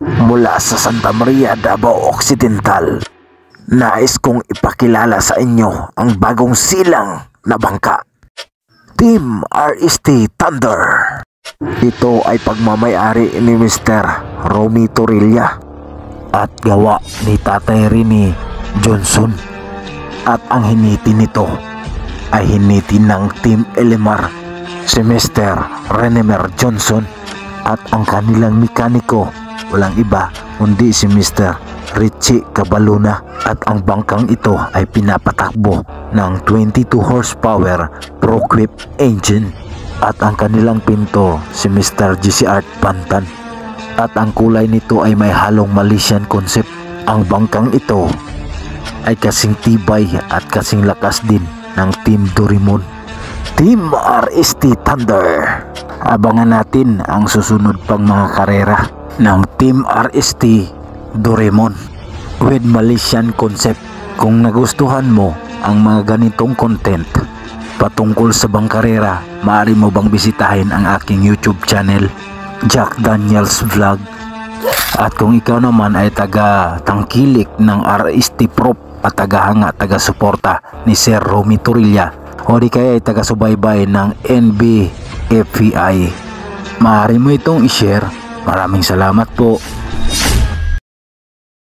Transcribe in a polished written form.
mula sa Santa Maria, Davao Occidental. Nais kong ipakilala sa inyo ang bagong silang na bangka, Team RST Thunder. Ito ay pagmamay-ari ni Mr. Romy Torilla at gawa ni Tatay Rene Johnson. At ang hiniti nito ay hiniti ng Team Elimar, si Mr. Renemer Johnson, at ang kanilang mekaniko walang iba kundi si Mr. Richie Cabaluna. At ang bangkang ito ay pinapatakbo ng 22 horsepower ProQuip engine. At ang kanilang pinto si Mr. GC Art Pantan. At ang kulay nito ay may halong Malaysian concept. Ang bangkang ito ay kasing tibay at kasing lakas din ng Team Doraemon, Team RST Thunder. Abangan natin ang susunod pang mga karera ng Team RST Doraemon with Malaysian concept. Kung nagustuhan mo ang mga ganitong content patungkol sa bangkarera, maaari mo bang bisitahin ang aking YouTube channel, Jack Daniels Vlog. At kung ikaw naman ay taga-tangkilik ng RST Prop at tagahanga, taga-suporta ni Sir Romy Torilla, o di kaya ay taga-subaybay ng NBFPI, maaari mo itong i-share. Maraming salamat po.